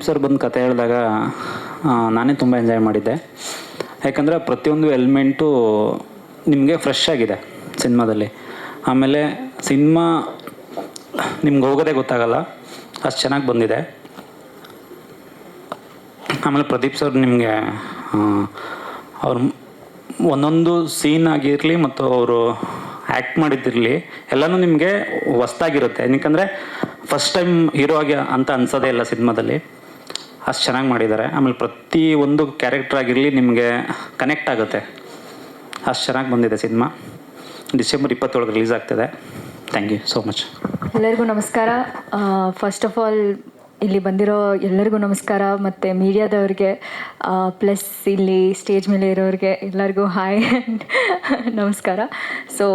Pradeep sir ಬಂದು ಕತೆ ಹೇಳಿದಾಗ ನಾನೇ ತುಂಬ ಎಂಜಾಯ್ ಮಾಡಿದ್ದೆ. ಯಾಕಂದರೆ ಪ್ರತಿಯೊಂದು ಎಲಿಮೆಂಟು ನಿಮಗೆ ಫ್ರೆಶ್ ಆಗಿದೆ ಸಿನಿಮಾದಲ್ಲಿ. ಆಮೇಲೆ ಸಿನಿಮಾ ನಿಮ್ಗೆ ಹೋಗೋದೇ ಗೊತ್ತಾಗಲ್ಲ, ಅಷ್ಟು ಚೆನ್ನಾಗಿ ಬಂದಿದೆ. ಆಮೇಲೆ ಪ್ರದೀಪ್ ಸರ್ ನಿಮಗೆ ಅವ್ರು ಒಂದೊಂದು ಸೀನ್ ಆಗಿರಲಿ ಮತ್ತು ಅವರು ಆ್ಯಕ್ಟ್ ಮಾಡಿದ್ದಿರಲಿ ಎಲ್ಲನೂ ನಿಮಗೆ ಹೊಸ್ದಾಗಿರುತ್ತೆ. ಏನಕ್ಕಂದರೆ ಫಸ್ಟ್ ಟೈಮ್ ಹೀರೋ ಆಗಿ ಅಂತ ಅನ್ಸೋದೇ ಇಲ್ಲ ಸಿನಿಮಾದಲ್ಲಿ, ಅಷ್ಟು ಚೆನ್ನಾಗಿ ಮಾಡಿದ್ದಾರೆ. ಆಮೇಲೆ ಪ್ರತಿ ಒಂದು ಕ್ಯಾರೆಕ್ಟರ್ ಆಗಿರಲಿ ನಿಮಗೆ ಕನೆಕ್ಟ್ ಆಗುತ್ತೆ, ಅಷ್ಟು ಚೆನ್ನಾಗಿ ಬಂದಿದೆ ಸಿನಿಮಾ. ಡಿಸೆಂಬರ್ 27 ರಿಲೀಸ್ ಆಗ್ತಿದೆ. Thank you so much. ಎಲ್ಲರಿಗೂ ನಮಸ್ಕಾರ. ಫಸ್ಟ್ ಆಫ್ ಆಲ್ ಇಲ್ಲಿ ಬಂದಿರೋ ಎಲ್ಲರಿಗೂ ನಮಸ್ಕಾರ, ಮತ್ತು ಮೀಡಿಯಾದವ್ರಿಗೆ ಪ್ಲಸ್ ಇಲ್ಲಿ ಸ್ಟೇಜ್ ಮೇಲೆ ಇರೋರಿಗೆ ಎಲ್ಲರಿಗೂ ಹಾಯ್ ಆ್ಯಂಡ್ ನಮಸ್ಕಾರ. ಸೊ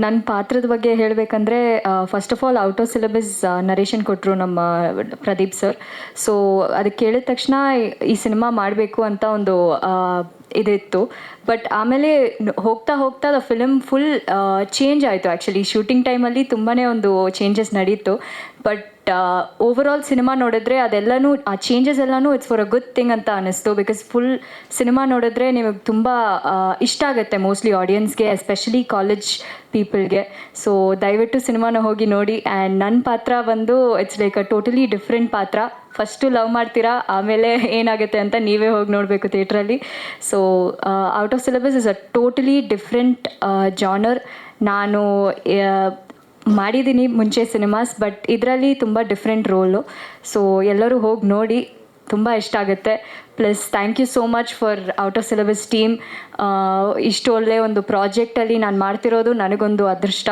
ನನ್ನ ಪಾತ್ರದ ಬಗ್ಗೆ ಹೇಳಬೇಕಂದ್ರೆ first of all out of syllabus narration ಕೊಟ್ಟರು ನಮ್ಮ ಪ್ರದೀಪ್ ಸರ್. ಸೊ ಅದಕ್ಕೆ ಕೇಳಿದ ತಕ್ಷಣ ಈ ಸಿನಿಮಾ ಮಾಡಬೇಕು ಅಂತ ಒಂದು ಇದಿತ್ತು. ಬಟ್ ಆಮೇಲೆ ಹೋಗ್ತಾ ಹೋಗ್ತಾ ದ ಫಿಲಮ್ ಫುಲ್ ಚೇಂಜ್ ಆಯಿತು. ಆ್ಯಕ್ಚುಲಿ ಶೂಟಿಂಗ್ ಟೈಮಲ್ಲಿ ತುಂಬಾ ಒಂದು ಚೇಂಜಸ್ ನಡೀತು. ಬಟ್ ಓವರಾಲ್ ಸಿನಿಮಾ ನೋಡಿದ್ರೆ ಅದೆಲ್ಲನೂ ಆ ಚೇಂಜಸ್ ಎಲ್ಲನೂ it's for a good thing ಅಂತ ಅನ್ನಿಸ್ತು. ಬಿಕಾಸ್ ಫುಲ್ ಸಿನಿಮಾ ನೋಡಿದ್ರೆ ನಿಮಗೆ ತುಂಬ ಇಷ್ಟ ಆಗುತ್ತೆ, ಮೋಸ್ಟ್ಲಿ ಆಡಿಯನ್ಸ್ಗೆ, ಎಸ್ಪೆಷಲಿ ಕಾಲೇಜ್ ಪೀಪಲ್ಗೆ. ಸೊ ದಯವಿಟ್ಟು ಸಿನಿಮಾನ ಹೋಗಿ ನೋಡಿ. ಆ್ಯಂಡ್ ನನ್ನ ಪಾತ್ರ ಬಂದು it's like a totally different ಪಾತ್ರ. ಫಸ್ಟು ಲವ್ ಮಾಡ್ತೀರಾ, ಆಮೇಲೆ ಏನಾಗುತ್ತೆ ಅಂತ ನೀವೇ ಹೋಗಿ ನೋಡಬೇಕು ಥಿಯೇಟ್ರಲ್ಲಿ. So out of syllabus is a totally different genre. ನಾನು ಮಾಡಿದ್ದೀನಿ ಮುಂಚೆ ಸಿನಿಮಾಸ್, ಬಟ್ ಇದರಲ್ಲಿ ತುಂಬ ಡಿಫ್ರೆಂಟ್ ರೋಲು. ಸೊ ಎಲ್ಲರೂ ಹೋಗಿ ನೋಡಿ, ತುಂಬ ಇಷ್ಟ ಆಗುತ್ತೆ. Plus thank you so much for Out of Syllabus team. ಇಷ್ಟು ಒಳ್ಳೆ ಒಂದು ಪ್ರಾಜೆಕ್ಟಲ್ಲಿ ನಾನು ಮಾಡ್ತಿರೋದು ನನಗೊಂದು ಅದೃಷ್ಟ.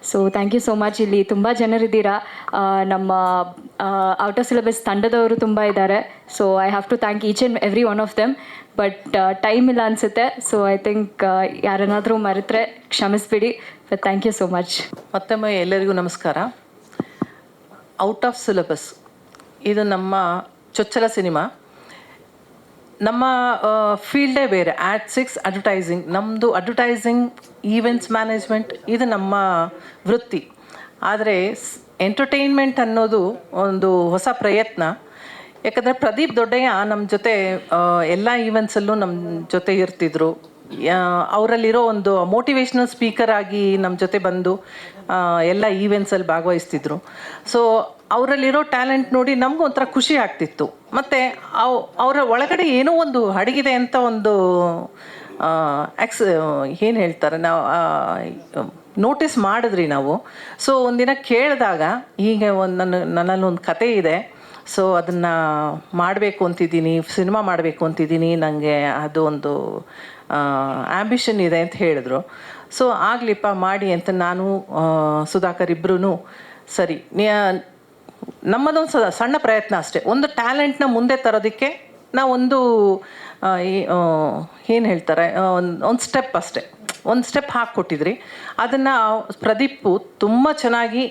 So thank you so much. ಇಲ್ಲಿ ತುಂಬ ಜನರಿದ್ದೀರಾ, ನಮ್ಮ ಔಟ್ ಆಫ್ ಸಿಲೆಬಸ್ ತಂಡದವರು ತುಂಬ ಇದ್ದಾರೆ. So I have to thank each and every one of them. But time ಇಲ್ಲ ಅನಿಸುತ್ತೆ. ಸೊ ಐ ಥಿಂಕ್ ಯಾರನ್ನಾದರೂ ಮರೆತರೆ ಕ್ಷಮಿಸ್ಬಿಡಿ. But thank you so much. ಮತ್ತೊಮ್ಮೆ ಎಲ್ಲರಿಗೂ ನಮಸ್ಕಾರ. ಔಟ್ ಆಫ್ ಸಿಲೆಬಸ್ ಇದು ನಮ್ಮ ಚೊಚ್ಚಲ ಸಿನಿಮಾ. ನಮ್ಮ ಫೀಲ್ಡೇ ಬೇರೆ, ಆಡ್6 ಅಡ್ವರ್ಟೈಸಿಂಗ್. ನಮ್ಮದು ಅಡ್ವರ್ಟೈಸಿಂಗ್, ಈವೆಂಟ್ಸ್ ಮ್ಯಾನೇಜ್ಮೆಂಟ್ ಇದು ನಮ್ಮ ವೃತ್ತಿ. ಆದರೆ ಎಂಟರ್ಟೈನ್ಮೆಂಟ್ ಅನ್ನೋದು ಒಂದು ಹೊಸ ಪ್ರಯತ್ನ. ಯಾಕಂದರೆ ಪ್ರದೀಪ್ ದೊಡ್ಡಯ್ಯ ನಮ್ಮ ಜೊತೆ ಎಲ್ಲ ಈವೆಂಟ್ಸಲ್ಲೂ ನಮ್ಮ ಜೊತೆ ಇರ್ತಿದ್ರು. ಅವರಲ್ಲಿರೋ ಒಂದು ಮೋಟಿವೇಶ್ನಲ್ ಸ್ಪೀಕರ್ ಆಗಿ ನಮ್ಮ ಜೊತೆ ಬಂದು ಎಲ್ಲ ಈವೆಂಟ್ಸಲ್ಲಿ ಭಾಗವಹಿಸ್ತಿದ್ರು. ಸೊ ಅವರಲ್ಲಿರೋ ಟ್ಯಾಲೆಂಟ್ ನೋಡಿ ನಮಗೂ ಒಂಥರ ಖುಷಿ ಆಗ್ತಿತ್ತು. ಮತ್ತು ಅವರ ಒಳಗಡೆ ಏನೋ ಒಂದು ಅಡಗಿದೆ ಅಂತ ಒಂದು ಏನು ಹೇಳ್ತಾರೆ, ನಾವು ನೋಟಿಸ್ ಮಾಡಿದ್ರಿ ನಾವು. ಸೊ ಒಂದಿನ ಕೇಳಿದಾಗ, ಹೀಗೆ ನನ್ನಲ್ಲೊಂದು ಕತೆ ಇದೆ, ಸೊ ಅದನ್ನು ಮಾಡಬೇಕು ಅಂತಿದ್ದೀನಿ, ಸಿನಿಮಾ ಮಾಡಬೇಕು ಅಂತಿದ್ದೀನಿ, ನನಗೆ ಅದು ಒಂದು ಆ್ಯಂಬಿಷನ್ ಇದೆ ಅಂತ ಹೇಳಿದ್ರು. ಸೊ ಆಗಲಿಪ್ಪ ಮಾಡಿ ಅಂತ ನಾನು ಸುಧಾಕರ್ ಇಬ್ಬರೂ ಸರಿ, ನಮ್ಮದೊಂದು ಸಣ್ಣ ಪ್ರಯತ್ನ ಅಷ್ಟೇ, ಒಂದು ಟ್ಯಾಲೆಂಟ್ನ ಮುಂದೆ ತರೋದಕ್ಕೆ ನಾವೊಂದು ಏನು ಹೇಳ್ತಾರೆ, ಒಂದು ಸ್ಟೆಪ್ ಅಷ್ಟೇ, ಒಂದು ಸ್ಟೆಪ್ ಹಾಕಿಕೊಟ್ಟಿದ್ರಿ. ಅದನ್ನು ಪ್ರದೀಪು ತುಂಬ ಚೆನ್ನಾಗಿ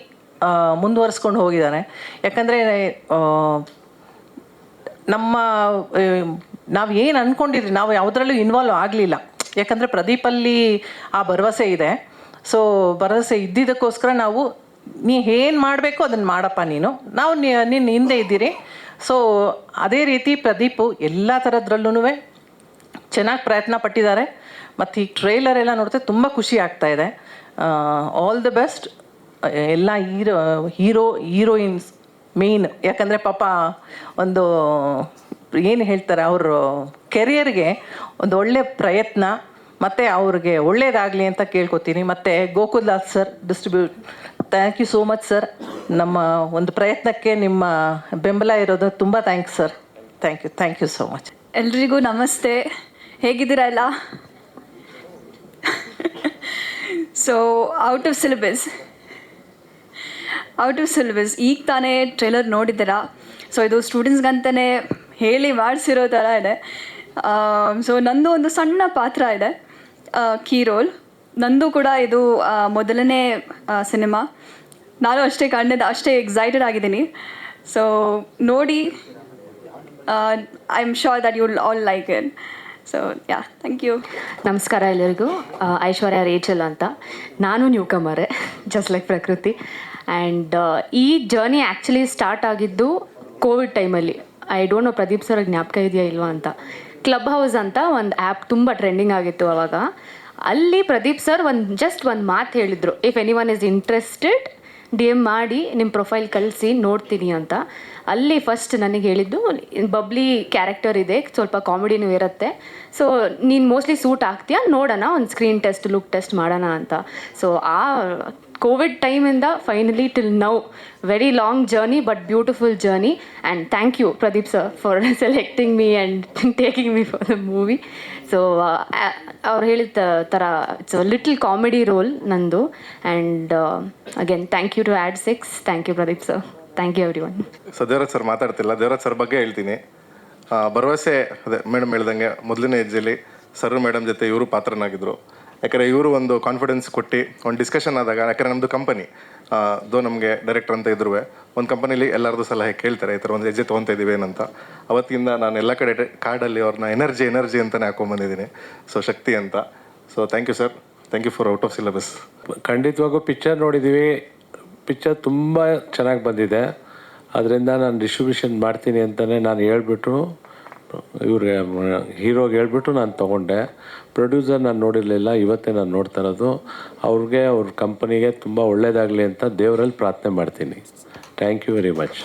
ಮುಂದುವರಿಸ್ಕೊಂಡು ಹೋಗಿದ್ದಾನೆ. ಯಾಕಂದರೆ ನಾವು ಏನು ಅಂದ್ಕೊಂಡಿದ್ರಿ, ನಾವು ಯಾವುದ್ರಲ್ಲೂ ಇನ್ವಾಲ್ವ್ ಆಗಲಿಲ್ಲ. ಯಾಕಂದರೆ ಪ್ರದೀಪಲ್ಲಿ ಆ ಭರವಸೆ ಇದೆ. ಸೊ ಭರವಸೆ ಇದ್ದಿದ್ದಕ್ಕೋಸ್ಕರ ನಾವು, ನೀ ಏನು ಮಾಡಬೇಕು ಅದನ್ನು ಮಾಡಪ್ಪ ನೀನು, ನಾವು ನಿನ್ನ ಹಿಂದೆ ಇದ್ದೀರಿ. ಸೊ ಅದೇ ರೀತಿ ಪ್ರದೀಪು ಎಲ್ಲ ಥರದ್ರಲ್ಲೂ ಚೆನ್ನಾಗಿ ಪ್ರಯತ್ನ ಪಟ್ಟಿದ್ದಾರೆ. ಮತ್ತು ಈ ಟ್ರೈಲರ್ ಎಲ್ಲ ನೋಡಿದ್ರೆ ತುಂಬ ಖುಷಿ ಆಗ್ತಾ ಇದೆ. ಆಲ್ ದಿ ಬೆಸ್ಟ್ ಎಲ್ಲ ಹೀರೋಯಿನ್ಸ್ ಮೇಯ್ನ್. ಯಾಕಂದರೆ ಪಾಪ ಒಂದು ಏನು ಹೇಳ್ತಾರೆ, ಅವರು ಕೆರಿಯರ್ಗೆ ಒಂದು ಒಳ್ಳೆ ಪ್ರಯತ್ನ, ಮತ್ತು ಅವ್ರಿಗೆ ಒಳ್ಳೇದಾಗಲಿ ಅಂತ ಕೇಳ್ಕೊತೀನಿ. ಮತ್ತು Gokuldas sir, distribute, thank you so much sir. ನಮ್ಮ ಒಂದು ಪ್ರಯತ್ನಕ್ಕೆ ನಿಮ್ಮ ಬೆಂಬಲ ಇರೋದು ತುಂಬ thanks sir. Thank you so much. ಎಲ್ರಿಗೂ ನಮಸ್ತೆ, ಹೇಗಿದ್ದೀರಾ ಎಲ್ಲ? ಸೊ ಔಟ್ ಆಫ್ ಸಿಲೆಬಸ್ ಈಗ ತಾನೇ ಟ್ರೇಲರ್ ನೋಡಿದ್ದೀರಾ. ಸೊ ಇದು ಸ್ಟೂಡೆಂಟ್ಸ್ಗಂತಲೇ ಹೇಳಿ ಮಾಡಿಸಿರೋ ಥರ ಇದೆ. ಸೊ ನಂದು ಒಂದು ಸಣ್ಣ ಪಾತ್ರ ಇದೆ, ಕೀ ರೋಲ್. ನಂದು ಕೂಡ ಇದು ಮೊದಲನೇ ಸಿನಿಮಾ. ನಾನು ಅಷ್ಟೇ ಎಕ್ಸೈಟೆಡ್ ಆಗಿದ್ದೀನಿ. ಸೊ ನೋಡಿ, I am sure that you will all like it. So yeah, thank you. ನಮಸ್ಕಾರ ಎಲ್ಲರಿಗೂ. ಐಶ್ವರ್ಯ ರೇಚಲ್ ಅಂತ. ನಾನು ನ್ಯೂ ಕಮರೇ, ಜಸ್ಟ್ ಲೈಕ್ ಪ್ರಕೃತಿ. ಆ್ಯಂಡ್ ಈ ಜರ್ನಿ ಆ್ಯಕ್ಚುಲಿ ಸ್ಟಾರ್ಟ್ ಆಗಿದ್ದು ಕೋವಿಡ್ ಟೈಮಲ್ಲಿ. I don't know Pradeep sir ಜ್ಞಾಪಕ ಇದೆಯಾ ಇಲ್ವಾ ಅಂತ, ಕ್ಲಬ್ ಹೌಸ್ ಅಂತ ಒಂದು ಆ್ಯಪ್ ತುಂಬ ಟ್ರೆಂಡಿಂಗ್ ಆಗಿತ್ತು ಅವಾಗ. ಅಲ್ಲಿ ಪ್ರದೀಪ್ ಸರ್ ಜಸ್ಟ್ ಒಂದು ಮಾತು ಹೇಳಿದರು, if any one is interested DM ಮಾಡಿ ನಿಮ್ಮ ಪ್ರೊಫೈಲ್ ಕಳಿಸಿ ನೋಡ್ತೀನಿ ಅಂತ. ಅಲ್ಲಿ ಫಸ್ಟ್ ನನಗೆ ಹೇಳಿದ್ದು, ಬಬ್ಲಿ ಕ್ಯಾರೆಕ್ಟರ್ ಇದೆ, ಸ್ವಲ್ಪ ಕಾಮಿಡಿನೂ ಇರುತ್ತೆ, ಸೊ ನೀನು ಮೋಸ್ಟ್ಲಿ ಸೂಟ್ ಆಗ್ತೀಯಾ, ನೋಡೋಣ ಒಂದು ಸ್ಕ್ರೀನ್ ಟೆಸ್ಟ್, ಲುಕ್ ಟೆಸ್ಟ್ ಮಾಡೋಣ ಅಂತ. ಸೊ ಆ ಕೋವಿಡ್ ಟೈಮಿಂದ finally till now very long journey but beautiful journey. And thank you Pradeep sir for selecting me and taking me for the movie. So ಅವ್ರು ಹೇಳಿದ ಥರ it's little comedy role ನಂದು. And again thank you to Ad6. Thank you Pradeep sir. Thank you everyone. So Devaraj sir ಮಾತಾಡ್ತಿಲ್ಲ, Devaraj sir ಬಗ್ಗೆ ಹೇಳ್ತೀನಿ. ಭರವಸೆ ಅದೇ madam ಹೇಳ್ದಂಗೆ ಮೊದಲನೇ ಹೆಜ್ಜೆಲಿ ಸರ್ ಮೇಡಮ್ ಜೊತೆ ಇವರು ಪಾತ್ರನಾಗಿದ್ದರು. ಯಾಕಂದರೆ ಇವರು ಒಂದು ಕಾನ್ಫಿಡೆನ್ಸ್ ಕೊಟ್ಟು ಒಂದು ಡಿಸ್ಕಷನ್ ಆದಾಗ, ಯಾಕಂದರೆ ನಮ್ಮದು ಕಂಪನಿ ದೋ ನಮಗೆ ಡೈರೆಕ್ಟರ್ ಅಂತ ಇದ್ರೂ ಒಂದು ಕಂಪನಿಲಿ ಎಲ್ಲರದ್ದು ಸಲಹೆ ಕೇಳ್ತಾರೆ, ಈ ಥರ ಒಂದು ಹೆಜ್ಜೆ ತೊಗೊತಾ ಇದ್ದೀವಿ ಏನಂತ. ಅವತ್ತಿಂದ ನಾನು ಎಲ್ಲ ಕಡೆ ಕಾರ್ಡಲ್ಲಿ ಅವ್ರನ್ನ ಎನರ್ಜಿ ಅಂತಲೇ ಹಾಕೊಂಡ್ಬಂದಿದ್ದೀನಿ. ಸೊ ಶಕ್ತಿ ಅಂತ. So thank you sir, thank you for Out of Syllabus. ಖಂಡಿತವಾಗೂ ಪಿಕ್ಚರ್ ನೋಡಿದ್ದೀವಿ, ಪಿಕ್ಚರ್ ತುಂಬ ಚೆನ್ನಾಗಿ ಬಂದಿದೆ. ಅದರಿಂದ ನಾನು ಡಿಸ್ಟ್ರಿಬ್ಯೂಷನ್ ಮಾಡ್ತೀನಿ ಅಂತಲೇ ನಾನು ಹೇಳ್ಬಿಟ್ಟು ಇವ್ರಿಗೆ ಹೀರೋಗೆ ಹೇಳ್ಬಿಟ್ಟು ನಾನು ತೊಗೊಂಡೆ. ಪ್ರೊಡ್ಯೂಸರ್ ನಾನು ನೋಡಿರಲಿಲ್ಲ, ಇವತ್ತೇ ನಾನು ನೋಡ್ತಾ ಇರೋದು. ಅವ್ರಿಗೆ ಅವ್ರ ಕಂಪನಿಗೆ ತುಂಬ ಒಳ್ಳೆಯದಾಗಲಿ ಅಂತ ದೇವರಲ್ಲಿ ಪ್ರಾರ್ಥನೆ ಮಾಡ್ತೀನಿ. Thank you very much.